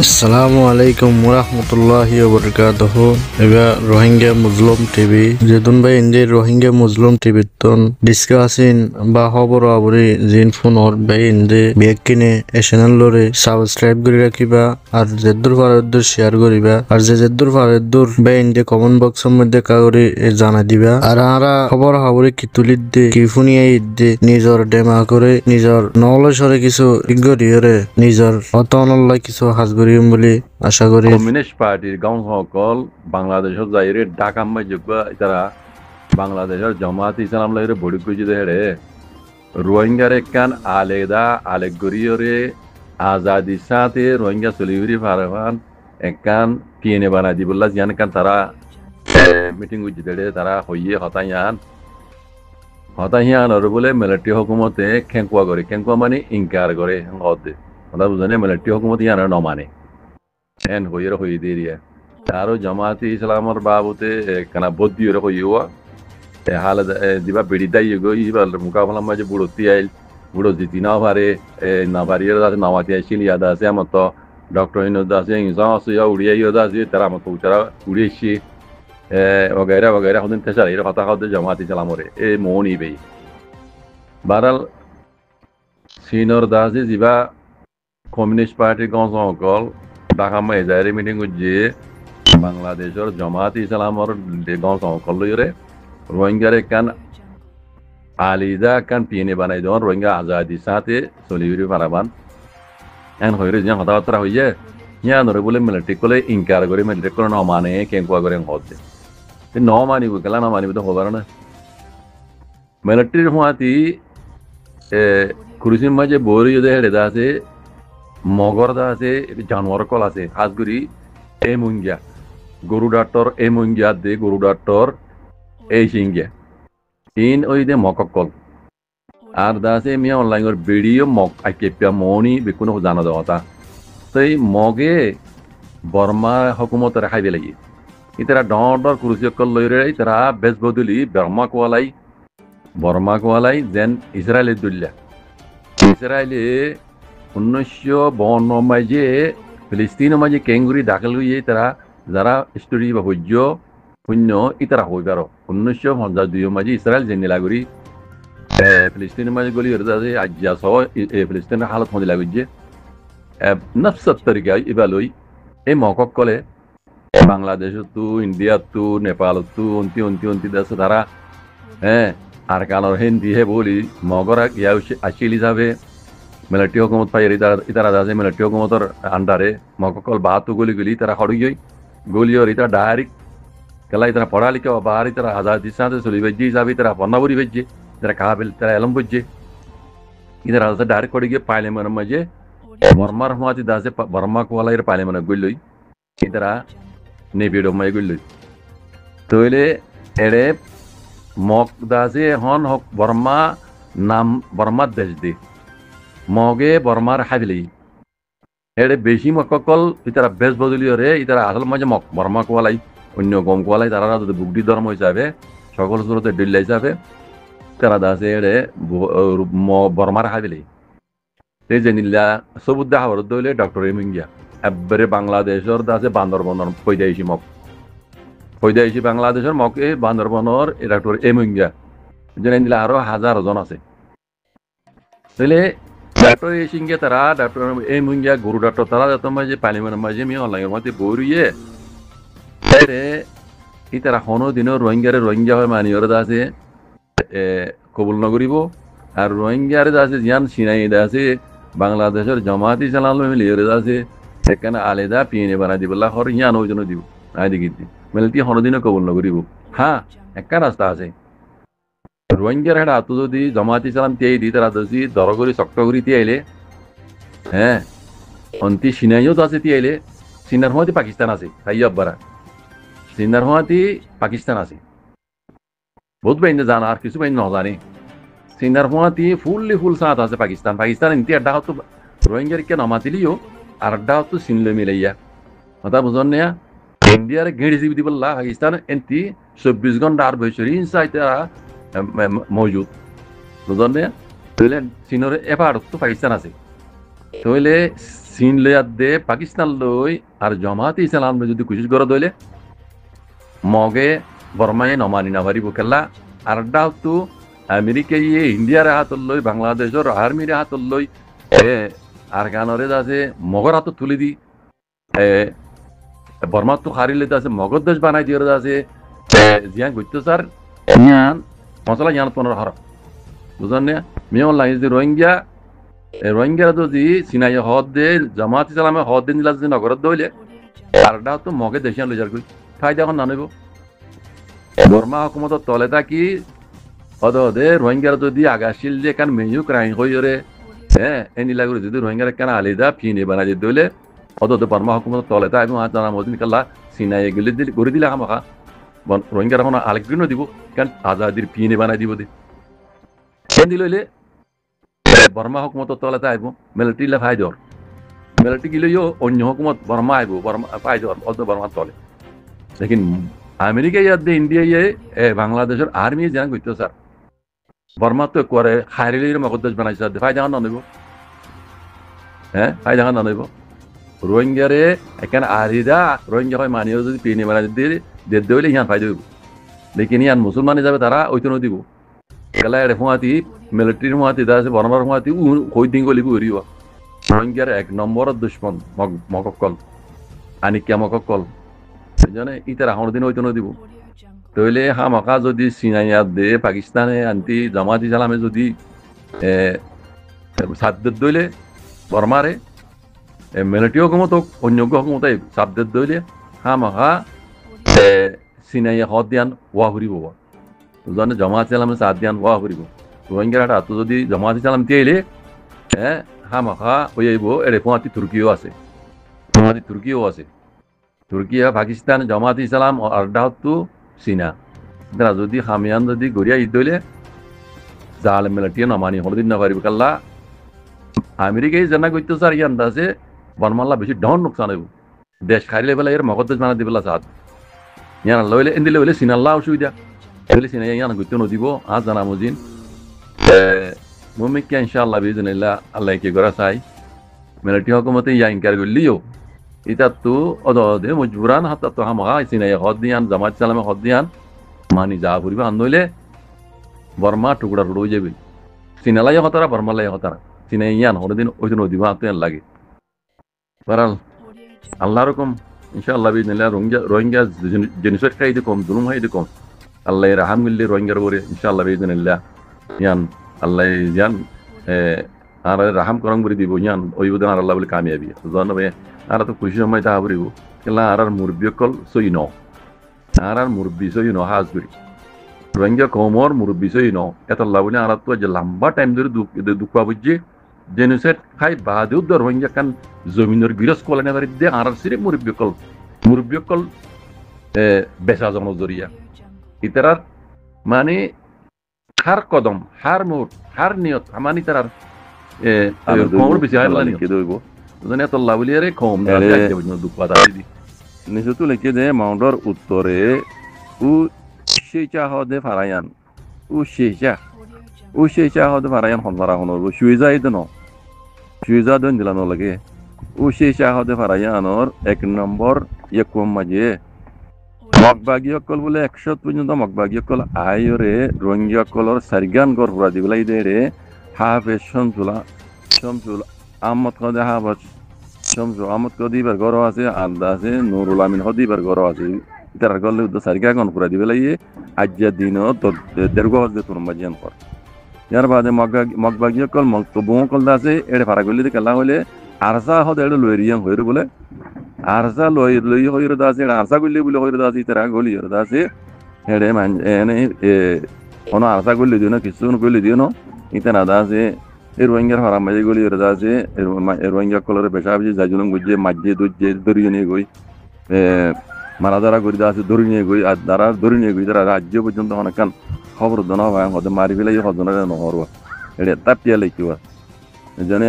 আসসালামু আলাইকুম ওরহমতুল্লাহি ওবরকাতুহু। এবার রোহিঙ্গা মুসলিম টিভি যেদুন ভাই ইন্দি রোহিঙ্গা মুসলিম টিভি তন ডিসকাসিন বা খবর আবরি জিন ফোন অর ভাই ইন্দি বেগ কিনে এ চ্যানেল লরে সাবস্ক্রাইব করে রাখিবা আর যেদুর ফারদুর শেয়ার করিবা আর যেদুর ফারদুর ভাই ইন্দি কমেন্ট বক্সের মধ্যে কাগরি জানা দিবা আর আরা খবর আবরি কি তুলিদ দে কি ফুনিয়ে ইদ্দে নিজর ডেমা করে নিজর নলেজরে কিছু ইগরিয়রে নিজর অতনল্লাই কিছু হাজগরি বলে আশা করি। কমিউনিস্ট পার্টির গাঁওসকল বাংলাদেশত যাইরে ডাকাম্মা যোগ্য তারা বাংলাদেশের জামাত ইসলাম লাইরে বড়ি কুজি দেহে রোহিঙ্গার একখান আলেদা আলেগরিয়রে আজাদি সাথে রোহিঙ্গা চলিউরি ফারহান একখান পিএনএ বানাই দিবল্লা জিয়ান কান তারা মিটিং উজি দেড়ে তারা হইয়ে হতাইয়ান আর বলে মিলিটারি হুকুমতে খেঙ্কুয়া করে খেঙ্কুয়া মানে ইনকার করে হতে কথা বুঝানে মিলিটারি হুকুমত ইয়ান নমানে এন হইয়ের হই দিয়ে আরো জামাতি ইসলামর বাবুতে কানা বদ্দি ওরা হইয়া হালে দিবা বেড়ি দাই গো ইবার মুকাফলা মাঝে বুড়োতি আইল বুড়ো জিতি নাও পারে না পারিয়ে আছে নামাতি আইছিল ইয়াদ আছে আমার তো ডক্টর হিনদ আছে ইনসান আছে ইয়া উড়িয়া ইয়াদ আছে তারা আমার উচারা উড়িয়েছি वगैरह वगैरह হদিন তেসার এর কথা কথা জামাতি ইসলামরে এ মৌনি বেই বারাল সিনর দাসি জিবা কমিউনিস্ট পার্টি গণসকল ঢাকা এজারি মিটিং যে বাংলাদেশের জামাত ইসলামর গণসকল লইরে রোহিঙ্গার কান আলিদা কান পিএনএ বানাই দেওয়ান রোহিঙ্গা আজাদি সাথে চলিউরি পারাবান এন হইরে যে কথাবার্তা হইয়ে ইয়া নরে বলে মিলিটারি কলে ইনকার করে মিলিটারি করে নমানে কেঙ্কুয়া করে হতে ন মানিব গেলা না মানিব তো হবার না মিলিটারির হুয়াতি কুরুসির মাঝে বড়ি হেডে দা আছে মগর দা আছে জানোয়ার কল আছে হাজগুড়ি এ মুঙ্গিয়া গরু ডাক্তর এ মুঙ্গিয়া দে গরু ডাক্তর এই সিঙ্গিয়া ইন ওই দে মককল আর দা আছে মিয়া অনলাইনের ভিডিও মক আইকেপিয়া মনি বেকুনো জানা দেওয়া সেই মগে বর্মা হকুমতের খাইবে লাগি ইতারা ডর কুরুচিয়কল লইরে তারা বেশ বদলি বর্মা কোয়ালাই যেন ইসরায়েলের দুল্লা ইসরায়েলে 1952 মাঝে ফিলিস্তিনের মাঝে কেঙ্গুরি দাখিল হইয়ে তারা যারা স্টোরি বা সূর্য শূন্য ইতারা হই পারো 1952 মাঝে ইসরায়েল জেনে লাগরি ফিলিস্তিনের মাঝে গলি আছে আজ্জা সহ ফিলিস্তিনের হালত হতে লাগছে নফস তরিকা ইবালই এই মকক কলে বাংলাদেশতো ইন্ডিয়াতো নেপালতো অন্তি দেশ তারা আর কারণ হিন্দি হে বলি মগরা গিয়া আসিল হিসাবে মিলিটারি হুকুমত পাই ইতারা আছে মিলিটারি হুকুমতর আন্ডারে মককল বাহাতো গলি তারা হড়িয়ে গলিয়র ইতারা ডাইরেক্ট কেলা ইতারা পড়ালিখা বাহার ইতারা আজাদি সাথে চলি বেজে হিসাবে তারা বন্যাবরি বেজে তারা কাহাবেল তারা এলম বেজে ইতারা ডাইরেক্ট করে গিয়ে পার্লিয়ামেন্টের মাঝে বর্মার হুয়াতি দাসে বর্মা কোয়ালাইয়ের পার্লিয়ামেন্ট গইলই ইতারা নেবিডো মাই গইলই তইলে এড়ে মগ দাসে হন হক বর্মা নাম বর্মার দেশ দে মগে বর্মার হাবিলি এড়ে বেশি মককল ইতারা বেশ বদলিও রে ইতারা আসল মাঝে মক বর্মা কোয়ালাই অন্য গম কোয়ালাই তারা বুগডি ধর্ম হিসাবে সকল সুরতে ডিল্লা হিসাবে তারা দাসে এড়ে বর্মার হাবিলি এই যে নীলা সবুদ্দা হাওয়ার দইলে ডক্টর এমিঙ্গিয়া একবারে বাংলাদেশের দাসে বান্দরবনের পয়দাইশি বাংলাদেশের মক এই বান্দরবনের ডক্টর এমিঙ্গিয়া যেন নীলা আরো হাজার জন আছে তাহলে ডক্টর এসিঙ্গিয়া তারা ডক্টর এমিঙ্গিয়া গুরু ডক্টর তারা যত মাঝে পার্লিমেন্টের মাঝে মি অনলাইনের মধ্যে বইয়ে ই তারা কোনো দিনও রোহিঙ্গা হয় মানিয়র দাসে কবুল নগরিব আর রোহিঙ্গার দাসে জিয়ান সিনাই দাসে বাংলাদেশের জামাত ইসলাম মিলিয়ে আছে সেখানে আলাদা পিএনএ বানাই দিবলা হর ইয়ান ওই জন্য দিব আই দেখি মিলতি হনদিনও কবুল নগরিব হ্যাঁ একটা রাস্তা আছে রোহিঙ্গার হেডা আতো যদি জামাত ইসলাম তিয়াই দি তারা যদি দরগরি শক্ত করি তিয়াইলে অন্তি সিনাইও তো আছে তিয়াইলে সিনার হওয়াতে পাকিস্তান আছে তাই আব্বারা সিনার হওয়াতে পাকিস্তান আছে বহুত বাইন্দে জানা আর কিছু বাইন নজানে সিনার হুয়াতি ফুল সাথ আছে পাকিস্তান ইন্তি আড্ডা হতো রোহিঙ্গার কে নমাতিলিও আর আড্ডা হতো সিনলে মিলাইয়া কথা বুঝন না ইন্ডিয়ার ঘেড়ি জিবি দিবল্লা পাকিস্তান এন্তি 24 ঘন্টা আর বছরি ইনসাইড মজুদ বুঝন না তাহলে সিনরে এবার তো পাকিস্তান আছে তাহলে চীন লয়াত দে পাকিস্তান লই আর জমাতে ইসলাম যদি কোশিশ করে দইলে মগে বর্মায় নমানি না পারিব কেলা আর তো আমেরিকা ইন্ডিয়ার হাত লই বাংলাদেশের আর্মির হাত লই আর গানরে আছে মগর হাত তুলি দি বর্মার তো হারিলে আছে মগর দেশ বানাই দিয়ে আছে জিয়ান গুত্তসার ইয়ান মশলা ইয়ান পনের হার বুঝলেন না মেয়র লাগে যে রোহিঙ্গা যদি সিনাই হদ দে জামাত ইসলামে হদ দিন দিলা যদি নগরত দইলে আরটা তো মগে দেশিয়ান লই যার কই ফায়দা এখন নানইব বর্মা হুকুমতর তলে থাকি হদে রোহিঙ্গার যদি আগাছিল যে কান মেয়ু ক্রাইম হইরে এনি লাগরে যদি রোহিঙ্গার কান আলিদা ফিনে বানাই দিয়ে দইলে হদে বর্মা হুকুমতর তলে তা এবং জানা মদিন কাল্লা সিনাই গেলে দিল করে দিলে আমাকা রোহিঙ্গার এখন আলেকগ্রিনও দিব কারণ আজাদির ফিনে বানাই দিব দে কেন দিলে বর্মা হুকুমত তলে আইব মিলিটারি ফাইদর মিলিটারি গিলেও অন্য হুকুমত বর্মা আইব বর্মা ফাইদর অত বর্মার তলে লেকিন আমেরিকা ইয়াদ দে ইন্ডিয়া বাংলাদেশের আর্মি যেন করতে স্যার বর্মা তো করে হারিলির মকদ্দেশ বানাইছে ফায়দা না নইব ফায়দা না নইব রোহিঙ্গারে এখানে আরিদা রোহিঙ্গা হয় মানিয়ে যদি পিনে বানাই দিয়ে দিলে ইহান ফায়দা হইব লেকিন ইয়ান মুসলমানে যাবে তারা ওই তো নদীব কেলা এর হুঁয়াতি মিলিটারির হুঁয়াতি আছে বর্মার হুঁয়াতি কই দিন গলিব হরিব রোহিঙ্গার এক নম্বরের দুশ্মন মকক্কল আনিকিয়া মকক্কল সেজন্য ইতার আহর দিন হইতো নদীব তইলে হামাকা যদি সিনাইয়াত দে পাকিস্তানে আনতি জামাত ইসলামে যদি সাদ্দেত দইলে বর্মারে মিলিটারি হুকুমত অন্য হুকুমত সাদ্দেত দইলে হামাকা সিনাইয়া হদ দিয়ান ওয়া হরিব জানে জামাত ইসলামে সাদ দিয়ান ওয়া হরিব রোহিঙ্গার হাত যদি জামাত ইসলাম দিয়েলে হামাকা ওই আইব এর পোয়াতি তুর্কিও আছে তুর্কিয়া পাকিস্তান জামাত ইসলাম আর ডাহতু চীনা তারা যদি হামিয়ান যদি গড়িয়া ঈদ দইলে জাল মিলিটারি নমানি হলদিন না পারিব কাল্লা আমেরিকাই জানা করতে স্যার ইয়ান আছে বর্মাল্লা বেশি ডন নোকসান হইব দেশ খাইলে বেলা এর মগদ্দেশ বানা দিবেলা সাদ ইয়ান লইলে এন্দিলে হইলে চীনাল্লা অসুবিধা এগুলি চিনে ইয়ান করতে নদীব আজ জানা মজিন মুমিককে ইনশাআল্লাহ বিজনিল্লাহ আল্লাহ কি করা চাই মিলিটারি হুকুমতে ইয়া ইনকার করলিও এটা তো অদে মজবুরান হাত তো হামা চিনে হদ দিয়ান জামাত ইসলামে হদ দিয়ান মানি যা ফুরিব আনইলে বর্মা টুকরা টুকরো হয়ে যাবে চিনালাই হতারা বর্মালাই হতারা চিনে ইয়ান হরদিন ওই নদীব হাতে লাগে বারাল আল্লাহ রকম ইনশাআল্লাহ বিজনিল্লাহ রোহিঙ্গা জিনিসের খাই কম জুলুম হাই কম আল্লাহ রাহাম গিল্লি রোহিঙ্গার বলে ইনশাআল্লাহ বিজনিল্লাহ ইয়ান আল্লাহ ইয়ান আর রাহাম করং বলে দিব ইয়ান ওইবুদান আর আল্লাহ বলে কামিয়াবি জানবে আর তো খুশি সময় তা বলিব কেলা আর মুরব্বী কল সই ন আর মুরব্বী সই ন হাজ করি রোহিঙ্গা কমর মুরব্বী সই ন এত আল্লাহ বলে আর তো যে লম্বা টাইম ধরে দুঃখ বুঝছে জেনোসাইড খাই বাদেও তো রোহিঙ্গা কান জমিনের গিরস কলে নেবার দে আর সিরিফ মুরব্বী কল বেচা জমা জরিয়া ইতারার মানে হার কদম হার মোট হার নিয়ত আমানি তারার খবর বেশি হয় বলা নিকে দইব জানি এত লাভলিয়ারে কম দুঃখ পাতা দিদি নিচে লেখে যে মাউন্টর উত্তরে উ সেইচা হদে ফারায়ান উ সেইচা হদে ফারায়ান হনরা হনর সুইজা ইদন সুইজা দন দিলানো লাগে উ সেইচা হদে ফারায়ানর এক নম্বর একম মাঝে মগবাগীসকল বোলে 100 পর্যন্ত মগবাগীসকল আয়রে রোহিঙ্গাসকলৰ চাৰিগান গড় ফুৰা দি পেলাই দে হাফেজ শমসুল আহমদ কদে হাফেজ শমসুল আহমদ কদিবার গড় আছে আন্দা আছে নুরুল আমিন হদিবার গড় আছে তার গলে চাৰিগা গণ ফুৰা দি পেলাই আজিয়া দিন দেড়গ হজে তোর মাজিয়ান কর ইয়ার বাদে মগবাগীসকল মগতবুসকল আছে এড়ে ফাৰা গলি কেলা হলে আরসা হদে এড়ে লইরিয়াং হইরে বলে আরসা লই হইরে দাসে আরসা গলি বলে হইরে দাসি তারা গলি হইরে দাসে হেড়ে মান এনে কোন আরসা গলি দিও না কিছু গলি দিও না ইতানা দাসে এর রোহিঙ্গার হারাম মাঝে গলি হইরে দাসে এর রোহিঙ্গা কলরে বেশাবজি জাজুলং গুজে মাঝে দুজে দরিয়ে নিয়ে গই মারাদারা গরি দাসে দরি নিয়ে গই আর দারা দরি নিয়ে গই তারা রাজ্য পর্যন্ত অনেকখান খবর দনা হয় হতে মারি ফেলাই হদনা নহরবা এড়ে তাপিয়া লেখিবা জানে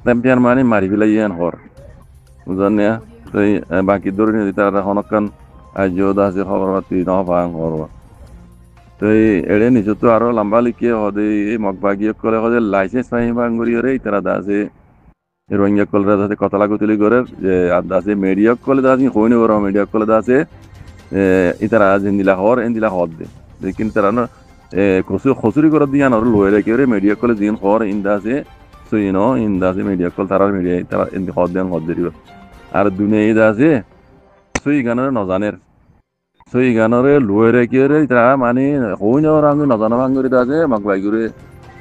তাপিয়ার মানে মারি ফেলাই ইয়ান হর জানে তো বাকি দরি নিয়ে তারা অনেকখান রাজ্য দাসে খবর পাতি নভাং হরবা তো এড়ে নিচে তো আরো লম্বা লিখে হদে মগবাগী কলে হদে লাইসেন্স পাই বাঙ্গুরি রে তারা দাসে রোহিঙ্গা কলরা দাসে কথা লাগুতলি করে যে দাসে মিডিয়া কলে দাসি হইনে বড় মিডিয়া কলে দাসে ইতারা জিন্দিলা হর এন্দিলা হদ দে লেকিন তারা না খসুরি করে দিয়ান আর লয়ে কে মিডিয়া কলে দিন হর ইন্দাসে সুইনো ইন্দাসে মিডিয়া কল তারা মিডিয়া তারা এন্দি হদ দেন হদ দিবা আর দুনিয়া ইদাসে সুই গানের নজানের সুই গানরে লয়ে কে রে তারা মানে হইনে ওর আঙ্গু নজানা আঙ্গুরি দাসে মাগবাই করে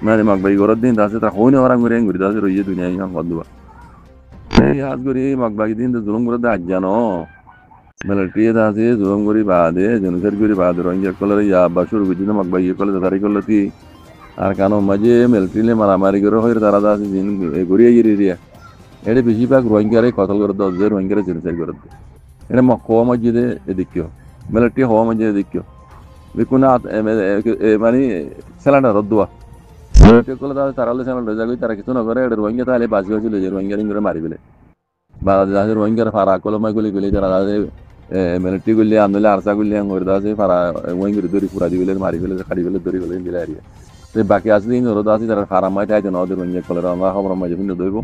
মানে মাগবাই গরদ দিন দাসে তারা হইনে ওর আঙ্গুরি আঙ্গুরি দাসে রইয়ে দুনিয়া ইহান হদ দিবা এই হাত করি মাগবাই দিন জুলুম করে দে আজ্জানো মিলিটারি আছে জুলুম করি বাদে জেনোসাইড করি বাদে রোহিঙ্গা কলে ইয়া বাসুর বিদিন মাগবাই কলে দাদারি করলে কি আর কানো মাঝে মিলিটারি মারামারি করে হয়ে তারা আছে জিন ঘুরিয়ে গিয়ে এটা বেশিরভাগ রোহিঙ্গারে কতল করে দেওয়া যে রোহিঙ্গারে জেনোসাইড করে দেয় এটা হওয়া মসজিদে এদিকেও মিলিটারি হওয়া মসজিদে এদিকেও কোনো মানে স্যালান্ডার রদ্দুয়া মিলিটারি করলে তারা স্যালান্ডার যাগই তারা কিছু না করে এটা রোহিঙ্গা তাহলে বাঁচি হয়েছিল যে রোহিঙ্গা করে মারি ফেলে বা রোহিঙ্গার ফারা কলমাই গুলি গুলি তারা মিলিটারি গুলি আন্দোলন আরসা গুলি করে দেওয়া আছে ফারা রোহিঙ্গা দড়ি ফুরা দি ফেলে মারি ফেলে খাড়ি ফেলে দড়ি ফেলে দিলে আর বাকি আছে দিন রোদ আছে তারা ফারা মাই তাই না ওদের রোহিঙ্গা কলে আমরা খবর মাঝে ভিন্ন দইব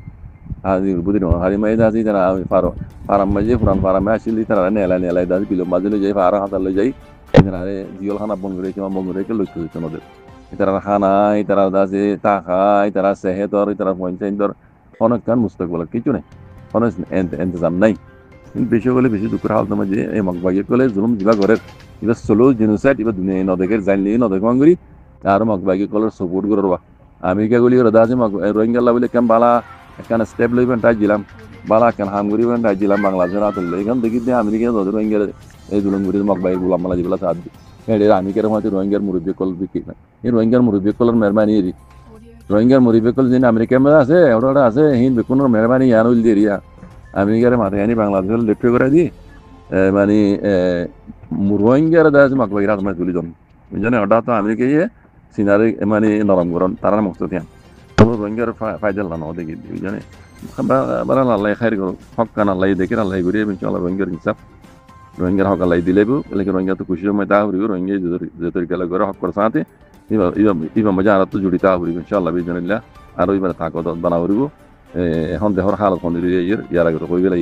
বুঝিন হারি মাই দাসি তারা ফারাম মাঝে পুরান ফারামে আসিলি তারা নেলাই দাস বিলো মাঝে যাই ফারা হাতার লই যাই তারা জিয়ল খানা বন্ধ রেখে বন্ধ রেখে লক্ষ্য দিচ্ছে ওদের তারা খানাই তারা দাসে তা খাই তারা সেহেতর তারা পঞ্চায়েতর অনেক কান মুস্তকবল কিছু নেই অনেক এন্তজাম নাই কিন্তু বেশি হলে বেশি দুঃখের হালত মাঝে এই মগবাগিয়ে কলে জুলুম যিবা ঘরের এবার সোলো জেনোসাইড এবার দুনিয়া নদেকের জানলি নদেক মাঙ্গুরি আর মগবাগিয়ে কলের সাপোর্ট করে আমেরিকা গুলি করে দাসে রোহিঙ্গা বলে কেন বালা এখানে স্টেপ লইবেন তাই দিলাম বালা কেন হাম করিবেন তাই দিলাম বাংলাদেশের হাতে এখান দেখি দিয়ে আমেরিকা ধরে রোহিঙ্গার এই দুলন গুড়ির মগবাই গুলাম মালা যেগুলো সাথ দিই এটা আমেরিকার মধ্যে রোহিঙ্গার মুরব্বী কল বিক্রি না এই রোহিঙ্গার মুরব্বী কলের মেহরবানি এরি রোহিঙ্গার মুরব্বী কল যিনি আমেরিকার মধ্যে আছে ওটা আছে হিন বেকুনের মেহরবানি ইয়ান উল দিয়ে রিয়া আমেরিকার মাথায় আনি বাংলাদেশের লেফট করে দিই মানে রোহিঙ্গার দাস মগবাই রাত মানে তুলি দম বুঝলেন ওটা তো আমেরিকায় সিনারি মানে নরম গরম তারা মুক্ত থিয়ান রোহিঙ্গার ফায়দা লানো দেখি বুঝলেন বারা আল্লাহ খাই করো হক কান আল্লাহ দেখে আল্লাহ ঘুরিয়ে ইনশাআল্লাহ রোহিঙ্গার হিসাব রোহিঙ্গার হক আল্লাহ দিলেবু লেকিন রোহিঙ্গা তো খুশি সময় তা হরিব রোহিঙ্গা যে তরিকা করে হক করে সাথে ইবা মজা আর তো জুড়ি তা হরিব ইনশাআল্লাহ বিজনিল্লাহ আর এবার থাকো বানা হরিব এখন দেহর হালত কোন ইয়ার আগে তো কই গেলে